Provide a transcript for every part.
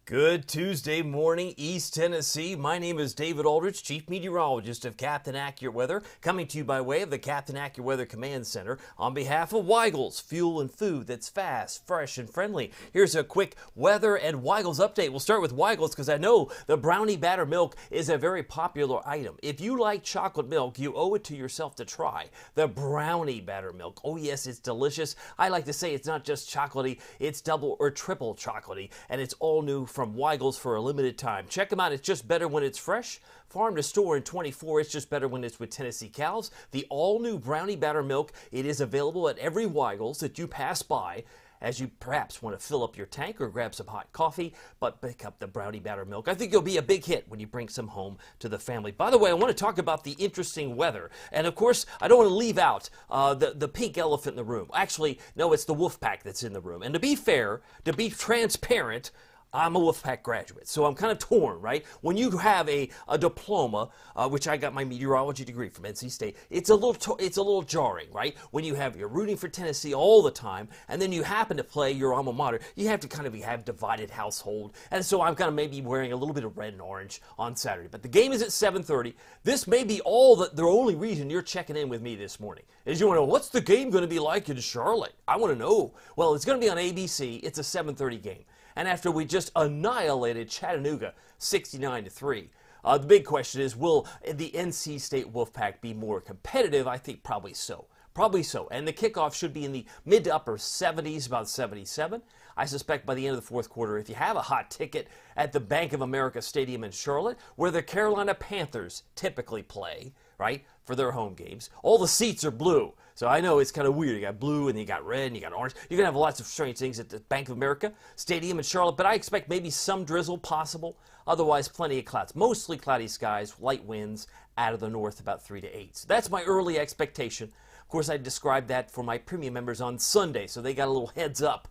Good Tuesday morning, East Tennessee. My name is David Aldrich, Chief Meteorologist of Captain Accurate Weather, coming to you by way of the Captain Accurate Weather Command Center on behalf of Weigel's, fuel and food that's fast, fresh, and friendly. Here's a quick weather and Weigel's update. We'll start with Weigel's because I know the brownie batter milk is a very popular item. If you like chocolate milk, you owe it to yourself to try the brownie batter milk. Oh yes, it's delicious. I like to say it's not just chocolatey, it's double or triple chocolatey, and it's all new from Weigel's for a limited time. Check them out. It's just better when it's fresh. Farm to store in 24. It's just better when it's with Tennessee cows. The all-new brownie batter milk. It is available at every Weigel's that you pass by as you perhaps want to fill up your tank or grab some hot coffee, but pick up the brownie batter milk. I think it'll be a big hit when you bring some home to the family. By the way, I want to talk about the interesting weather. And of course, I don't want to leave out the pink elephant in the room. Actually, no, it's the wolf pack that's in the room. And to be fair, to be transparent, I'm a Wolfpack graduate, so I'm kind of torn, right? When you have a diploma, which I got my meteorology degree from NC State, it's a little jarring, right? When you're rooting for Tennessee all the time, and then you happen to play your alma mater, you have to kind of have divided household, and so I'm kind of maybe wearing a little bit of red and orange on Saturday. But the game is at 7:30. This may be the only reason you're checking in with me this morning, is you want to know, what's the game going to be like in Charlotte? I want to know. Well, it's going to be on ABC. It's a 7:30 game. And after we just annihilated Chattanooga 69-3, the big question is, will the NC State Wolfpack be more competitive? I think probably so. Probably so. And the kickoff should be in the mid to upper 70s, about 77. I suspect by the end of the fourth quarter, if you have a hot ticket at the Bank of America Stadium in Charlotte, where the Carolina Panthers typically play, right, for their home games, all the seats are blue. So I know it's kind of weird. You got blue and you got red and you got orange. You're going to have lots of strange things at the Bank of America Stadium in Charlotte, but I expect maybe some drizzle possible. Otherwise, plenty of clouds. Mostly cloudy skies, light winds out of the north, about 3 to 8. So that's my early expectation. Of course, I described that for my premium members on Sunday, so they got a little heads up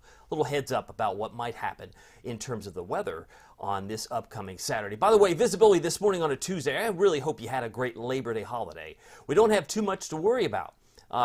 about what might happen in terms of the weather on this upcoming Saturday. By the way, visibility this morning on a Tuesday. I really hope you had a great Labor Day holiday. We don't have too much to worry about.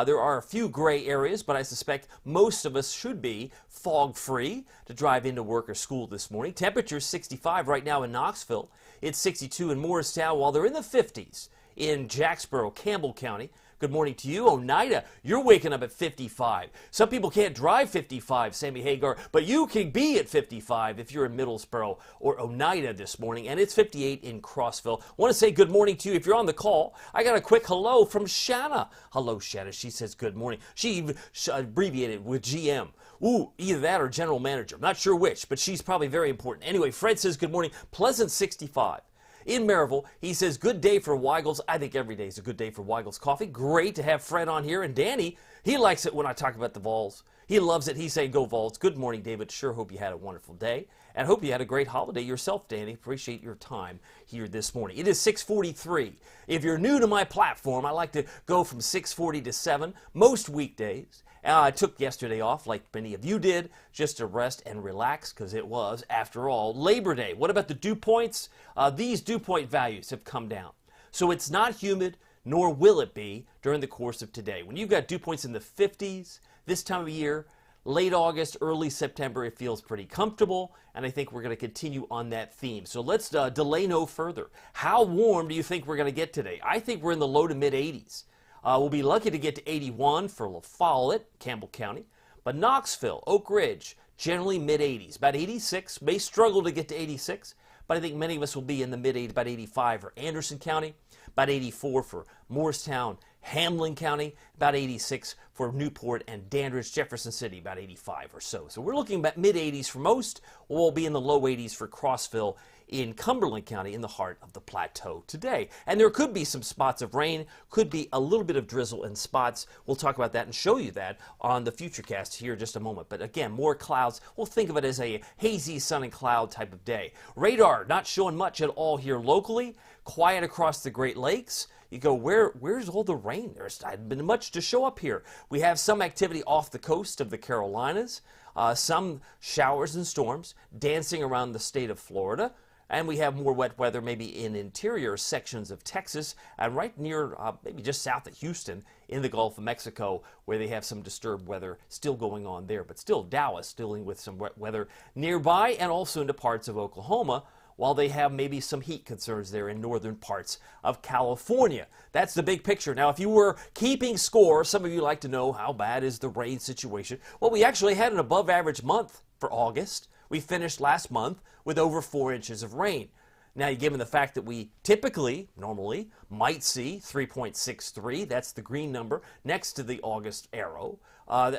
There are a few gray areas, but I suspect most of us should be fog-free to drive into work or school this morning. Temperature is 65 right now in Knoxville. It's 62 in Morristown, while they're in the 50s in Jacksboro, Campbell County. Good morning to you. Oneida, you're waking up at 55. Some people can't drive 55, Sammy Hagar, but you can be at 55 if you're in Middlesboro or Oneida this morning, and it's 58 in Crossville. I want to say good morning to you. If you're on the call, I got a quick hello from Shanna. Hello, Shanna. She says good morning. She even abbreviated with GM. Ooh, either that or general manager. I'm not sure which, but she's probably very important. Anyway, Fred says good morning. Pleasant 65. In Maryville, he says, good day for Weigel's. I think every day is a good day for Weigel's coffee. Great to have Fred on here. And Danny, he likes it when I talk about the Vols. He loves it. He's saying, go Vols. Good morning, David. Sure hope you had a wonderful day. And hope you had a great holiday yourself, Danny. Appreciate your time here this morning. It is 6:43. If you're new to my platform, I like to go from 6:40 to 7 most weekdays. I took yesterday off, like many of you did, just to rest and relax, because it was, after all, Labor Day. What about the dew points? These dew point values have come down. So it's not humid, nor will it be during the course of today. When you've got dew points in the 50s this time of year, late August, early September, it feels pretty comfortable, and I think we're going to continue on that theme. So let's delay no further. How warm do you think we're going to get today? I think we're in the low to mid 80s. We'll be lucky to get to 81 for La Follette, Campbell County. But Knoxville, Oak Ridge, generally mid-80s. About 86, may struggle to get to 86, but I think many of us will be in the mid-80s, about 85 for Anderson County, about 84 for Morristown, Hamlin County, about 86 for Newport and Dandridge, Jefferson City, about 85 or so. So we're looking at mid-80s for most. We'll be in the low 80s for Crossville in Cumberland County, in the heart of the plateau today. And there could be some spots of rain, could be a little bit of drizzle in spots. We'll talk about that and show you that on the Futurecast here in just a moment. But again, more clouds. We'll think of it as a hazy sun and cloud type of day. Radar not showing much at all here locally. Quiet across the Great Lakes. You go, where's all the rain? There's not been much to show up here. We have some activity off the coast of the Carolinas, some showers and storms dancing around the state of Florida. And we have more wet weather maybe in interior sections of Texas and right near, maybe just south of Houston in the Gulf of Mexico, where they have some disturbed weather still going on there. But still, Dallas dealing with some wet weather nearby and also into parts of Oklahoma, while they have maybe some heat concerns there in northern parts of California. That's the big picture. Now, if you were keeping score, some of you like to know how bad is the rain situation. Well, we actually had an above average month for August. We finished last month with over 4 inches of rain. Now, given the fact that we typically, normally, might see 3.63, that's the green number, next to the August arrow,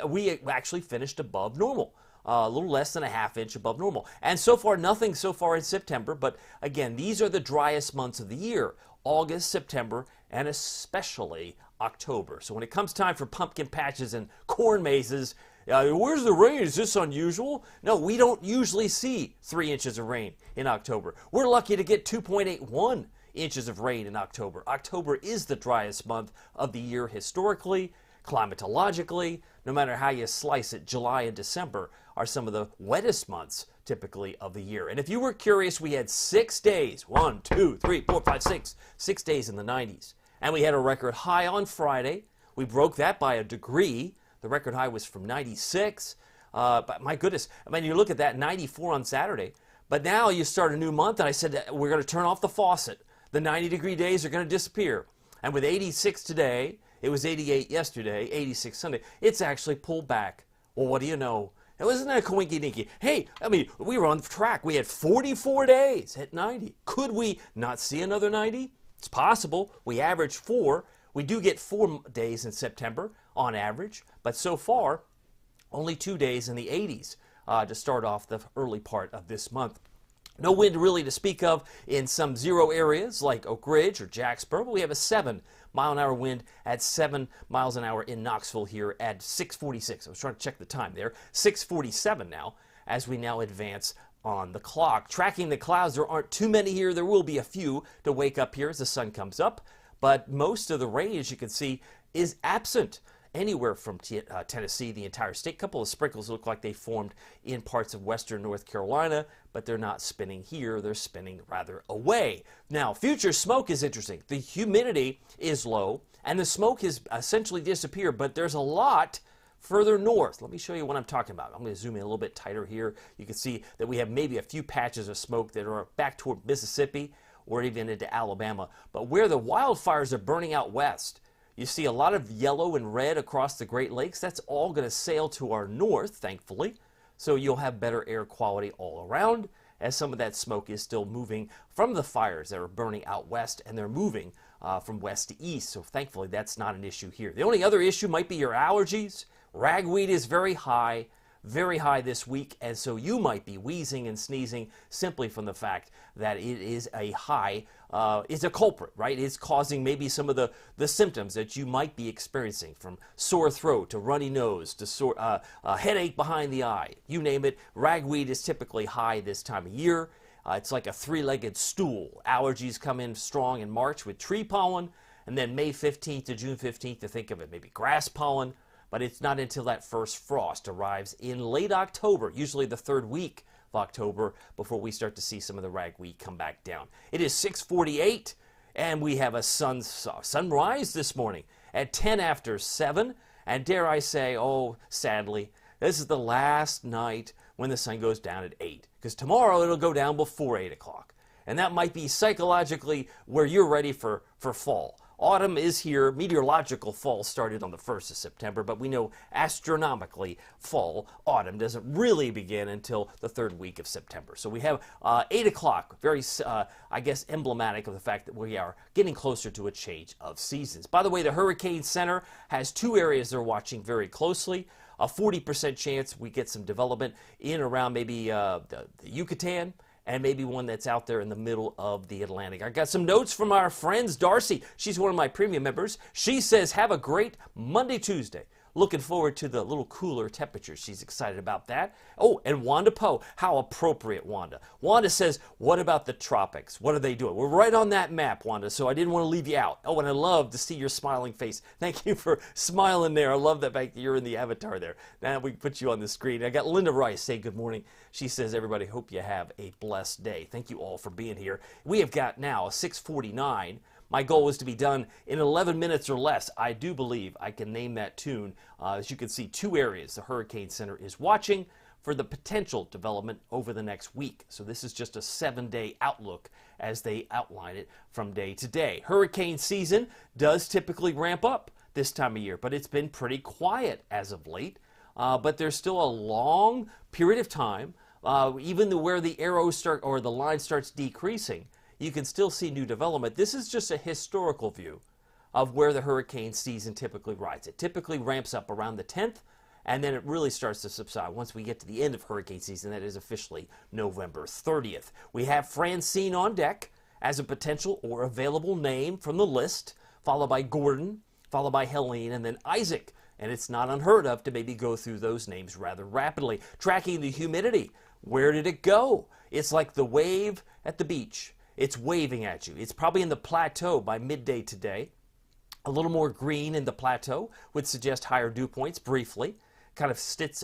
we actually finished above normal. A little less than a half inch above normal. And so far, nothing so far in September, but again, these are the driest months of the year, August, September, and especially October. So when it comes time for pumpkin patches and corn mazes, where's the rain? Is this unusual? No, we don't usually see 3 inches of rain in October. We're lucky to get 2.81 inches of rain in October. October is the driest month of the year historically, climatologically. No matter how you slice it, July and December are some of the wettest months typically of the year. And if you were curious, we had 6 days, 1, 2, 3, 4, 5, 6, 6 days in the 90s. And we had a record high on Friday. We broke that by a degree. The record high was from 96. But my goodness, I mean, you look at that, 94 on Saturday. But now you start a new month, and I said we're going to turn off the faucet. The 90-degree days are going to disappear. And with 86 today, it was 88 yesterday, 86 Sunday. It's actually pulled back. Well, what do you know? It wasn't that a coinky-dinky. Hey, I mean, we were on track. We had 44 days at 90. Could we not see another 90? It's possible. We averaged 4. We do get 4 days in September on average, but so far, only 2 days in the 80s to start off the early part of this month. No wind really to speak of in some zero areas like Oak Ridge or Jacksboro, but we have a 7-mile-an-hour wind at 7 miles an hour in Knoxville here at 6:46. I was trying to check the time there. 6:47 now as we now advance on the clock. Tracking the clouds, there aren't too many here. There will be a few to wake up here as the sun comes up, but most of the rain, as you can see, is absent anywhere from Tennessee, the entire state. A couple of sprinkles look like they formed in parts of western North Carolina, but they're not spinning here. They're spinning rather away. Now, future smoke is interesting. The humidity is low, and the smoke has essentially disappeared, but there's a lot further north. Let me show you what I'm talking about. I'm going to zoom in a little bit tighter here. You can see that we have maybe a few patches of smoke that are back toward Mississippi or even into Alabama. But where the wildfires are burning out west, you see a lot of yellow and red across the Great Lakes. That's all going to sail to our north, thankfully. So you'll have better air quality all around as some of that smoke is still moving from the fires that are burning out west, and they're moving from west to east. So thankfully that's not an issue here. The only other issue might be your allergies. Ragweed is very high this week, and so you might be wheezing and sneezing simply from the fact that it is a high, it's a culprit, right? It's causing maybe some of the symptoms that you might be experiencing, from sore throat to runny nose to headache behind the eye. You name it, ragweed is typically high this time of year. It's like a three-legged stool. Allergies come in strong in March with tree pollen, and then May 15th to June 15th to think of it, maybe grass pollen. But it's not until that first frost arrives in late October, usually the third week of October, before we start to see some of the ragweed come back down. It is 6:48, and we have a sunrise this morning at 10 after 7. And dare I say, oh, sadly, this is the last night when the sun goes down at 8. Because tomorrow it'll go down before 8 o'clock. And that might be psychologically where you're ready for fall. Autumn is here. Meteorological fall started on the 1st of September, but we know astronomically autumn doesn't really begin until the third week of September. So we have 8 o'clock, very, I guess, emblematic of the fact that we are getting closer to a change of seasons. By the way, the Hurricane Center has 2 areas they're watching very closely. A 40% chance we get some development in around maybe the Yucatan, and maybe one that's out there in the middle of the Atlantic. I got some notes from our friends. Darcy, she's one of my premium members. She says, have a great Monday, Tuesday. looking forward to the little cooler temperatures. She's excited about that. Oh, and Wanda Poe. How appropriate, Wanda. Wanda says, what about the tropics? What are they doing? We're right on that map, Wanda, so I didn't want to leave you out. Oh, and I love to see your smiling face. Thank you for smiling there. I love the fact that you're in the avatar there. Now we put you on the screen. I got Linda Rice say good morning. She says, everybody, hope you have a blessed day. Thank you all for being here. We have got now 6:49. My goal was to be done in 11 minutes or less. I do believe I can name that tune. As you can see, 2 areas the Hurricane Center is watching for the potential development over the next week. So this is just a 7-day outlook as they outline it from day to day. Hurricane season does typically ramp up this time of year, but it's been pretty quiet as of late. But there's still a long period of time, even where the arrows start or the line starts decreasing, you can still see new development. This is just a historical view of where the hurricane season typically rides. It typically ramps up around the 10th, and then it really starts to subside once we get to the end of hurricane season. That is officially November 30th. We have Francine on deck as a potential or available name from the list, followed by Gordon, followed by Helene, and then Isaac. And it's not unheard of to maybe go through those names rather rapidly. Tracking the humidity. Where did it go? It's like the wave at the beach. It's waving at you. It's probably in the plateau by midday today. A little more green in the plateau would suggest higher dew points briefly. Kind of sits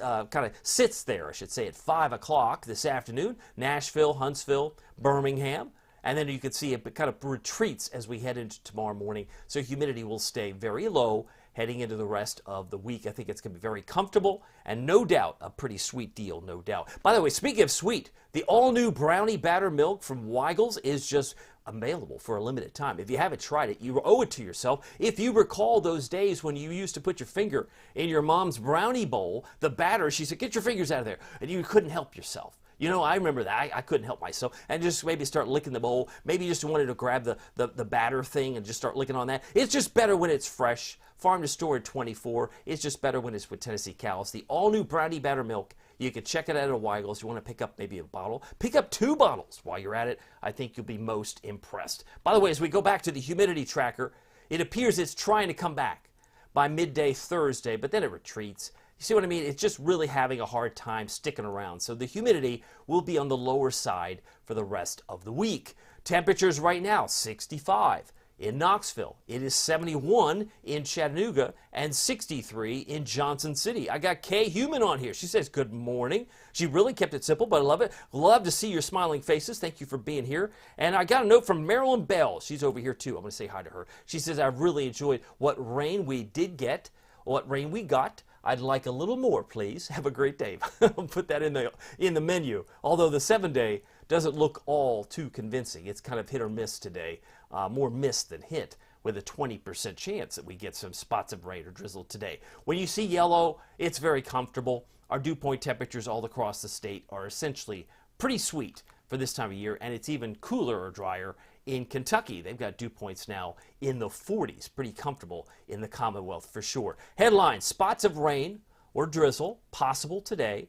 there, I should say, at 5 o'clock this afternoon. Nashville, Huntsville, Birmingham. And then you can see it kind of retreats as we head into tomorrow morning. So humidity will stay very low heading into the rest of the week. I think it's going to be very comfortable and no doubt a pretty sweet deal, no doubt. By the way, speaking of sweet, the all-new brownie batter milk from Weigel's is just available for a limited time. If you haven't tried it, you owe it to yourself. If you recall those days when you used to put your finger in your mom's brownie bowl, the batter, she said, get your fingers out of there, and you couldn't help yourself. You know, I remember that. I couldn't help myself. And just maybe start licking the bowl. Maybe you just wanted to grab the batter thing and just start licking on that. It's just better when it's fresh. Farm to store at 24. It's just better when it's with Tennessee cows. The all-new brownie batter milk. You can check it out at Weigel's. You want to pick up maybe a bottle. Pick up 2 bottles while you're at it. I think you'll be most impressed. By the way, as we go back to the humidity tracker, it appears it's trying to come back by midday Thursday, but then it retreats. You see what I mean? It's just really having a hard time sticking around. So the humidity will be on the lower side for the rest of the week. Temperatures right now, 65 in Knoxville. It is 71 in Chattanooga and 63 in Johnson City. I got Kay Human on here. She says, good morning. She really kept it simple, but I love it. Love to see your smiling faces. Thank you for being here. And I got a note from Marilyn Bell. She's over here too. I'm going to say hi to her. She says, I've really enjoyed what rain we did get, what rain we got. I'd like a little more, please. Have a great day. I'll put that in the menu. Although the 7-day doesn't look all too convincing. It's kind of hit or miss today. More miss than hit, with a 20% chance that we get some spots of rain or drizzle today. When you see yellow, it's very comfortable. Our dew point temperatures all across the state are essentially pretty sweet for this time of year, and it's even cooler or drier in Kentucky. They've got dew points now in the 40s. Pretty comfortable in the Commonwealth for sure. Headline, spots of rain or drizzle possible today.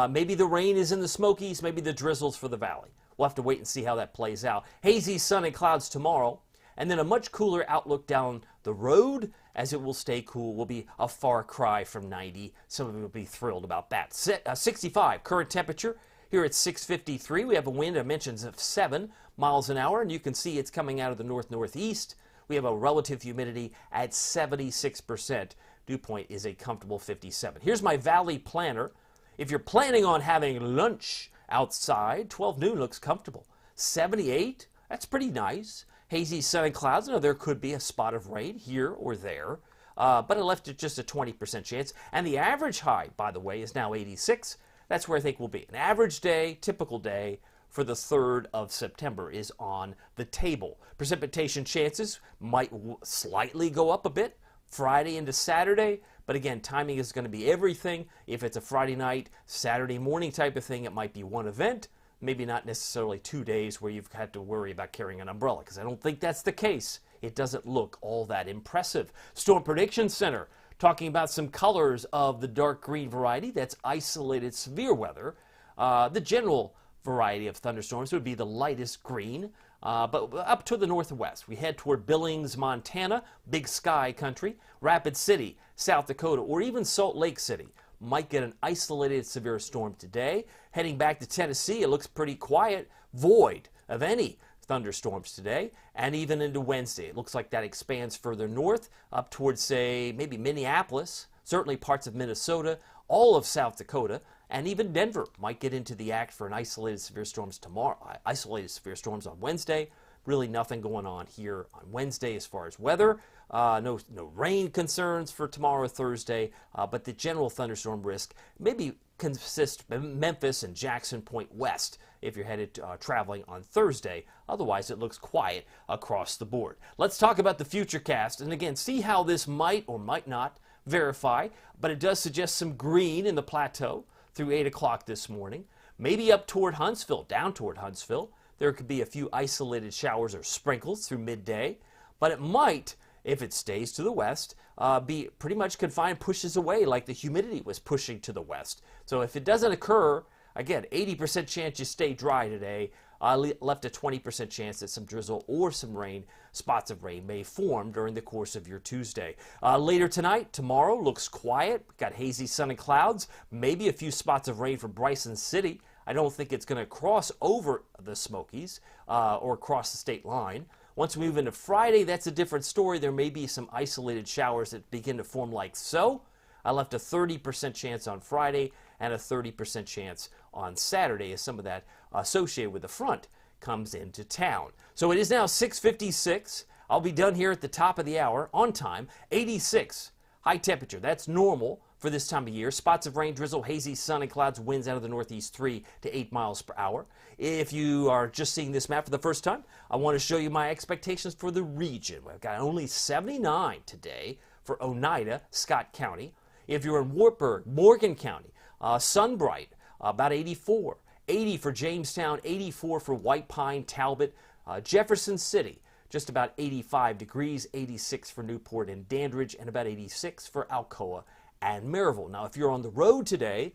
Maybe the rain is in the Smokies, maybe the drizzle's for the valley. We'll have to wait and see how that plays out. Hazy sun and clouds tomorrow, and then a much cooler outlook down the road as it will stay cool. Will be a far cry from 90. Some of you will be thrilled about that. 65 current temperature. Here at 6:53, we have a wind, I mentioned, of 7 miles an hour, and you can see it's coming out of the north-northeast. We have a relative humidity at 76%. Dew point is a comfortable 57. Here's my valley planner. If you're planning on having lunch outside, 12 noon looks comfortable. 78, that's pretty nice. Hazy sun and clouds. Now, there could be a spot of rain here or there, but I left it just a 20% chance. And the average high, by the way, is now 86. That's where I think we'll be. An average day, typical day for the 3rd of September is on the table. Precipitation chances might slightly go up a bit Friday into Saturday, but again, timing is going to be everything. If it's a Friday night, Saturday morning type of thing, it might be one event, maybe not necessarily 2 days where you've had to worry about carrying an umbrella, because I don't think that's the case. It doesn't look all that impressive. Storm Prediction Center talking about some colors of the dark green variety. That's isolated severe weather. The general variety of thunderstorms would be the lightest green. but up to the northwest. We head toward Billings, Montana, Big Sky country, Rapid City, South Dakota, or even Salt Lake City. Might get an isolated severe storm today. Heading back to Tennessee, it looks pretty quiet, void of any thunderstorms today, and even into Wednesday. It looks like that expands further north, up towards, say, maybe Minneapolis, certainly parts of Minnesota, all of South Dakota, and even Denver might get into the act for an isolated severe storms tomorrow. Isolated severe storms on Wednesday. Really nothing going on here on Wednesday as far as weather. No rain concerns for tomorrow or Thursday, but the general thunderstorm risk maybe consists Memphis and Jackson Point west if you're headed traveling on Thursday. Otherwise, it looks quiet across the board. Let's talk about the futurecast, and again, see how this might or might not verify, but it does suggest some green in the plateau through 8 o'clock this morning. Maybe up toward Huntsville, down toward Huntsville. There could be a few isolated showers or sprinkles through midday, but it might, if it stays to the west, be pretty much confined, pushes away like the humidity was pushing to the west. So if it doesn't occur, again, 80% chance you stay dry today, left a 20% chance that some drizzle or some rain, spots of rain, may form during the course of your Tuesday. Later tonight, tomorrow, looks quiet. Got hazy sun and clouds, maybe a few spots of rain for Bryson City. I don't think it's going to cross over the Smokies or cross the state line. Once we move into Friday, that's a different story. There may be some isolated showers that begin to form like so. I left a 30% chance on Friday and a 30% chance on Saturday as some of that associated with the front comes into town. So it is now 6:56. I'll be done here at the top of the hour on time. 86 high temperature. That's normal for this time of year. Spots of rain, drizzle, hazy sun and clouds, winds out of the northeast 3 to 8 miles per hour. If you are just seeing this map for the first time, I want to show you my expectations for the region. We've got only 79 today for Oneida, Scott County. If you're in Wartburg, Morgan County, Sunbright, about 84. 80 for Jamestown, 84 for White Pine, Talbot, Jefferson City, just about 85 degrees, 86 for Newport and Dandridge, and about 86 for Alcoa and Maryville. Now, if you're on the road today,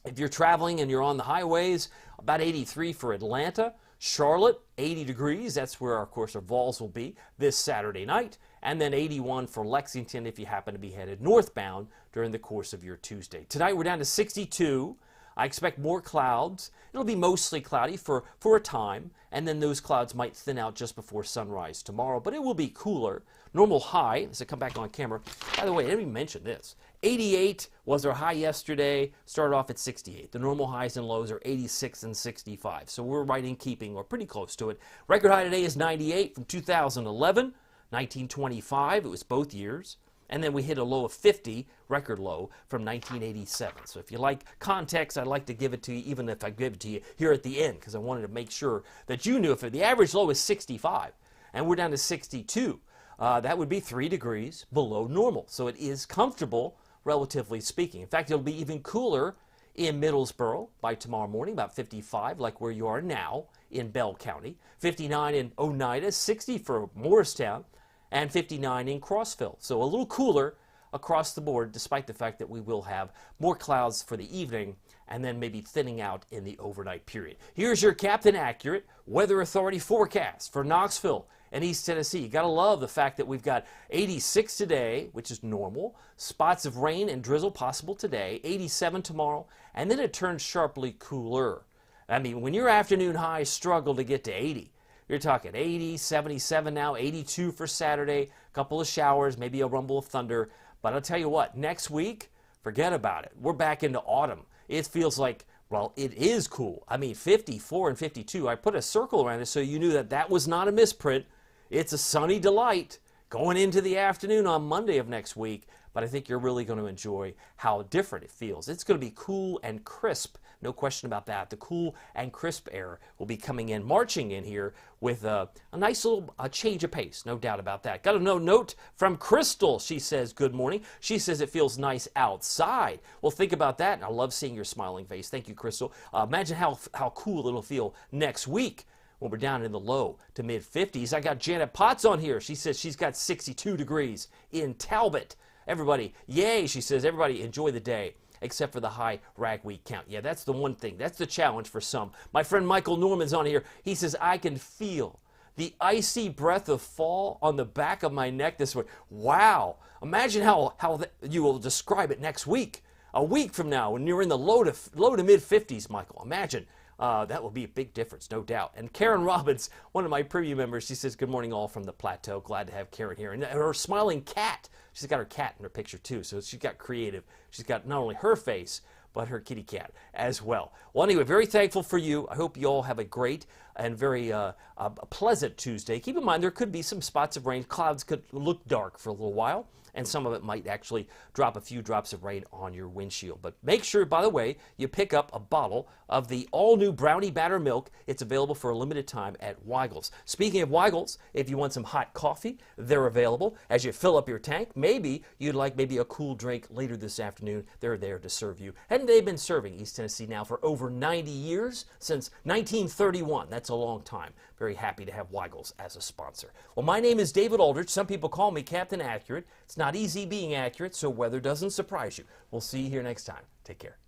if you're traveling and you're on the highways, about 83 for Atlanta, Charlotte, 80 degrees. That's where, of course, our Vols will be this Saturday night. And then 81 for Lexington if you happen to be headed northbound during the course of your Tuesday. Tonight, we're down to 62. I expect more clouds. It'll be mostly cloudy for a time, and then those clouds might thin out just before sunrise tomorrow, but it will be cooler. Normal high, as I come back on camera. By the way, I didn't even mention this. 88 was our high yesterday, started off at 68. The normal highs and lows are 86 and 65, so we're right in keeping, or pretty close to it. Record high today is 98 from 2011, 1925, it was both years. And then we hit a low of 50, record low, from 1987. So if you like context, I'd like to give it to you, even if I give it to you here at the end, because I wanted to make sure that you knew if the average low is 65, and we're down to 62, that would be 3 degrees below normal. So it is comfortable, relatively speaking. In fact, it'll be even cooler in Middlesboro by tomorrow morning, about 55, like where you are now in Bell County. 59 in Oneida, 60 for Morristown, and 59 in Crossville. So a little cooler across the board, despite the fact that we will have more clouds for the evening and then maybe thinning out in the overnight period. Here's your Captain Accurate Weather Authority forecast for Knoxville and East Tennessee. You gotta love the fact that we've got 86 today, which is normal. Spots of rain and drizzle possible today, 87 tomorrow, and then it turns sharply cooler. I mean, when your afternoon highs struggle to get to 80, you're talking 80, 77 now, 82 for Saturday, a couple of showers, maybe a rumble of thunder. But I'll tell you what, next week, forget about it. We're back into autumn. It feels like, well, it is cool. I mean, 54 and 52. I put a circle around it so you knew that that was not a misprint. It's a sunny delight going into the afternoon on Monday of next week. But I think you're really going to enjoy how different it feels. It's going to be cool and crisp. No question about that. The cool and crisp air will be coming in, marching in here with a nice little change of pace. No doubt about that. Got a note from Crystal. She says, good morning. She says it feels nice outside. Well, think about that. And I love seeing your smiling face. Thank you, Crystal. Imagine how cool it'll feel next week when we're down in the low to mid-50s. I got Janet Potts on here. She says she's got 62 degrees in Talbot. Everybody, yay, she says, everybody enjoy the day, except for the high ragweed count. Yeah, that's the one thing. That's the challenge for some. My friend Michael Norman's on here. He says, I can feel the icy breath of fall on the back of my neck this way. Wow. Imagine how you will describe it next week. A week from now when you're in the low to mid 50s, Michael. Imagine. That will be a big difference, no doubt. And Karen Robbins, one of my preview members, she says, good morning all from the plateau. Glad to have Karen here. And her smiling cat. She's got her cat in her picture too, so she's got creative. She's got not only her face, but her kitty cat as well. Well, anyway, very thankful for you. I hope you all have a great and very pleasant Tuesday. Keep in mind, there could be some spots of rain. Clouds could look dark for a little while, and some of it might actually drop a few drops of rain on your windshield. But make sure, by the way, you pick up a bottle of the all-new Brownie Batter Milk. It's available for a limited time at Weigel's. Speaking of Weigel's, if you want some hot coffee, they're available. As you fill up your tank, maybe you'd like a cool drink later this afternoon. They're there to serve you. And they've been serving East Tennessee now for over 90 years, since 1931. That's a long time. Very happy to have Weigel's as a sponsor. Well, my name is David Aldrich. Some people call me Captain Accurate. It's not easy being accurate, so weather doesn't surprise you. We'll see you here next time. Take care.